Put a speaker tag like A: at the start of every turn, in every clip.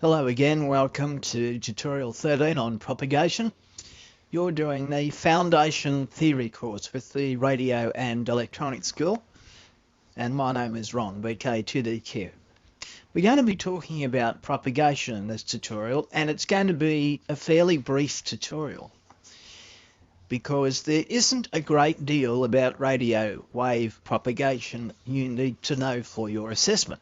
A: Hello again, welcome to tutorial 13 on propagation. You're doing the foundation theory course with the radio and electronics school, and my name is Ron, BK2DQ. We're going to be talking about propagation in this tutorial, and it's going to be a fairly brief tutorial because there isn't a great deal about radio wave propagation you need to know for your assessment.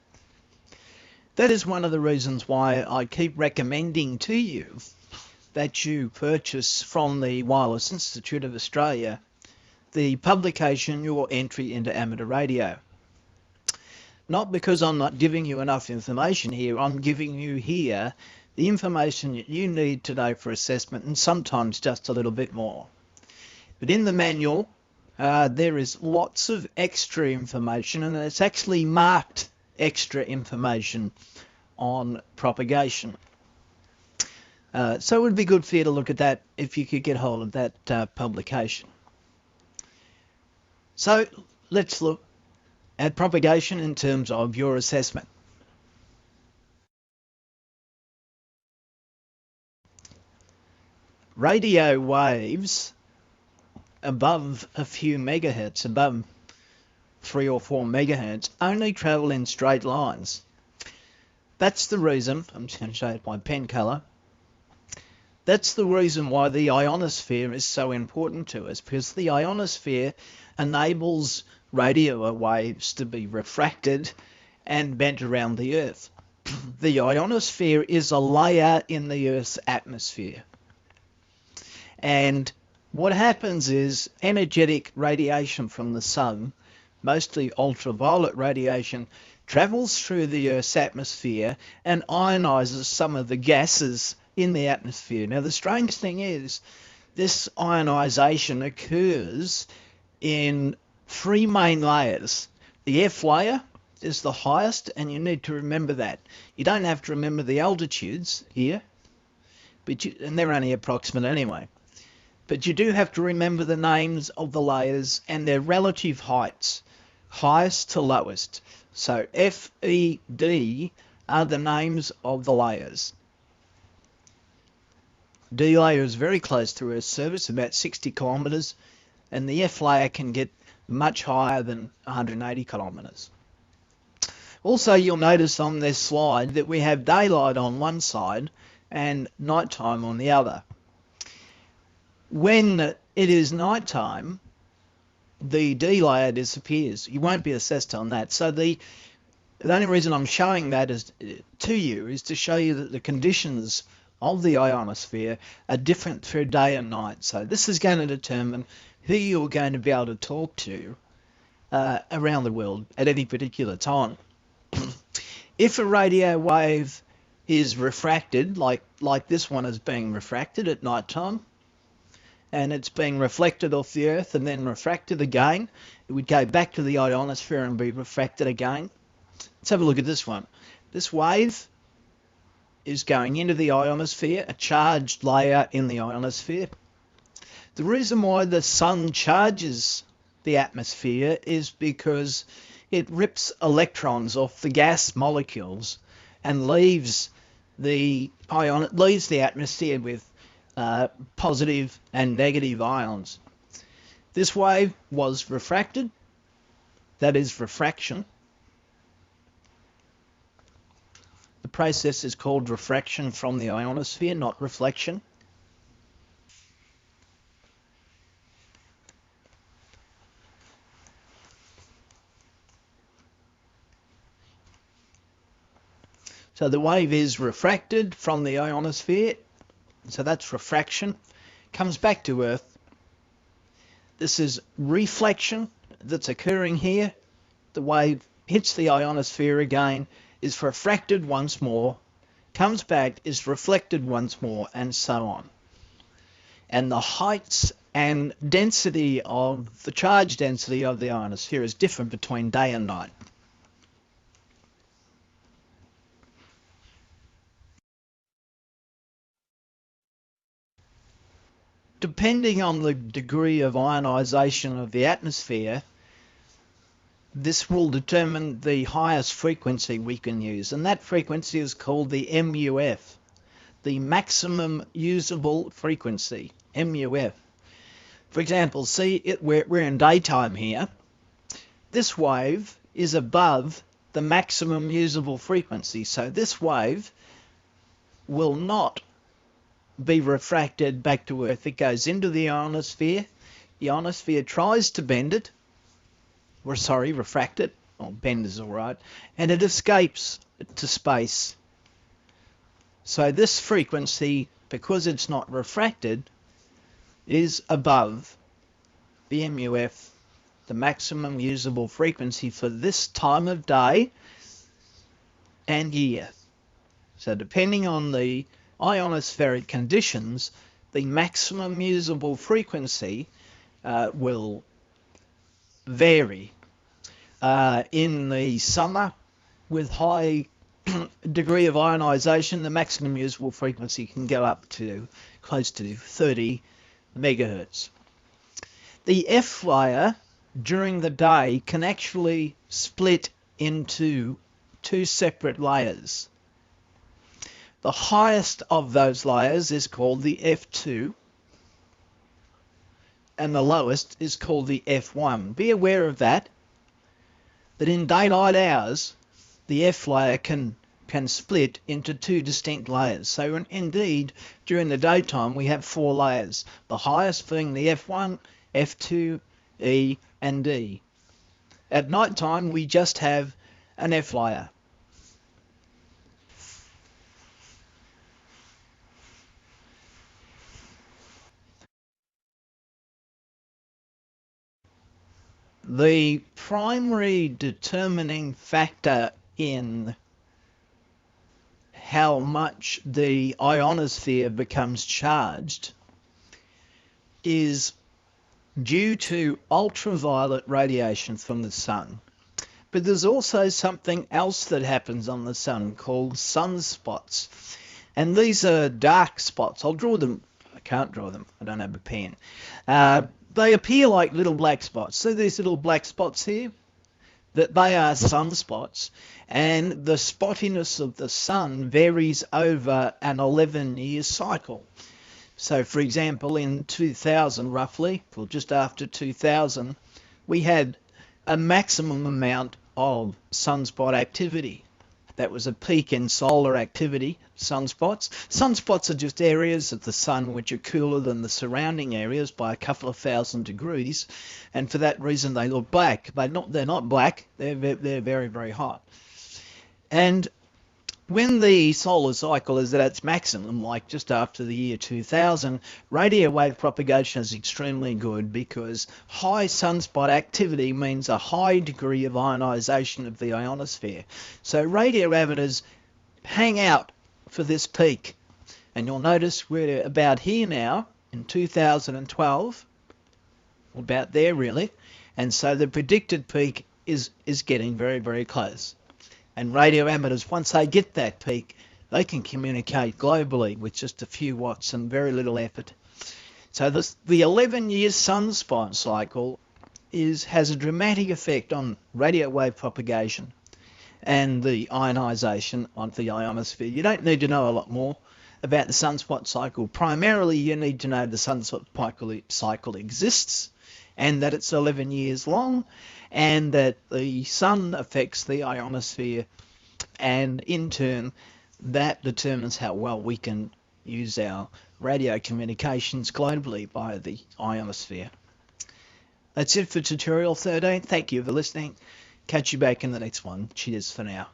A: That is one of the reasons why I keep recommending to you that you purchase from the Wireless Institute of Australia the publication Your Entry into Amateur Radio. Not because I'm not giving you enough information here, I'm giving you here the information that you need to know for assessment, and sometimes just a little bit more. But in the manual there is lots of extra information, and it's actually marked extra information on propagation. So it would be good for you to look at that if you could get hold of that publication. So let's look at propagation in terms of your assessment. Radio waves above a few megahertz, above 3 or 4 megahertz, only travel in straight lines. That's the reason, I'm just going to show it by pen colour, that's the reason why the ionosphere is so important to us, because the ionosphere enables radio waves to be refracted and bent around the Earth. The ionosphere is a layer in the Earth's atmosphere. And what happens is energetic radiation from the sun, mostly ultraviolet radiation, travels through the Earth's atmosphere and ionizes some of the gases in the atmosphere. Now, the strange thing is this ionization occurs in 3 main layers. The F layer is the highest, and you need to remember that. You don't have to remember the altitudes here, and they're only approximate anyway. But you do have to remember the names of the layers and their relative heights, highest to lowest. So F, E, D are the names of the layers. D layer is very close to Earth's surface, about 60 kilometres, and the F layer can get much higher than 180 kilometres. Also, you'll notice on this slide that we have daylight on one side and nighttime on the other. When it is nighttime, the D layer disappears. You won't be assessed on that. So the only reason I'm showing that to you is to show you that the conditions of the ionosphere are different through day and night. So this is going to determine who you're going to be able to talk to around the world at any particular time. If a radio wave is refracted, like this one is being refracted at night time, and it's being reflected off the Earth and then refracted again, it would go back to the ionosphere and be refracted again. Let's have a look at this one. This wave is going into the ionosphere, a charged layer in the ionosphere. The reason why the sun charges the atmosphere is because it rips electrons off the gas molecules and leaves the atmosphere with positive and negative ions. This wave was refracted, that is refraction. The process is called refraction from the ionosphere, not reflection. So the wave is refracted from the ionosphere, so that's refraction, comes back to Earth. This is reflection that's occurring here. The wave hits the ionosphere again, is refracted once more, comes back, is reflected once more, and so on. And the heights and density of the charge density of the ionosphere is different between day and night. Depending on the degree of ionization of the atmosphere, this will determine the highest frequency we can use, and that frequency is called the MUF, the maximum usable frequency, MUF. For example, see, we're in daytime here. This wave is above the maximum usable frequency, so this wave will not be refracted back to Earth. It goes into the ionosphere. The ionosphere tries to bend it, refract it, or bend is all right, and it escapes to space. So this frequency, because it's not refracted, is above the MUF, the maximum usable frequency for this time of day and year. So depending on the ionospheric conditions, the maximum usable frequency will vary. In the summer, with high degree of ionization, the maximum usable frequency can go up to close to 30 megahertz. The F layer during the day can actually split into two separate layers. The highest of those layers is called the F2, and the lowest is called the F1. Be aware of that in daylight hours, the F layer can split into two distinct layers. So indeed, during the daytime, we have four layers, the highest being the F1, F2, E, and D. At night time, we just have an F layer. The primary determining factor in how much the ionosphere becomes charged is due to ultraviolet radiation from the sun. But there's also something else that happens on the sun called sunspots. And these are dark spots. I'll draw them. I can't draw them. I don't have a pen. They appear like little black spots. So these little black spots here, that they are sunspots, and the spottiness of the sun varies over an 11-year cycle. So, for example, in 2000, roughly, or just after 2000, we had a maximum amount of sunspot activity. That was a peak in solar activity, sunspots. Sunspots are just areas of the sun which are cooler than the surrounding areas by a couple of thousand degrees, and for that reason they look black. They're not black, they're very, very hot. And when the solar cycle is at its maximum, like just after the year 2000, radio wave propagation is extremely good because high sunspot activity means a high degree of ionization of the ionosphere. So radio amateurs hang out for this peak. And you'll notice we're about here now in 2012, about there really. And so the predicted peak is getting very, very close. And radio amateurs, once they get that peak, they can communicate globally with just a few watts and very little effort. So the 11-year sunspot cycle has a dramatic effect on radio wave propagation and the ionization of the ionosphere. You don't need to know a lot more about the sunspot cycle. Primarily, you need to know the sunspot cycle exists and that it's 11 years long, and that the sun affects the ionosphere, and in turn that determines how well we can use our radio communications globally by the ionosphere. That's it for tutorial 13. Thank you for listening. Catch you back in the next one. Cheers for now.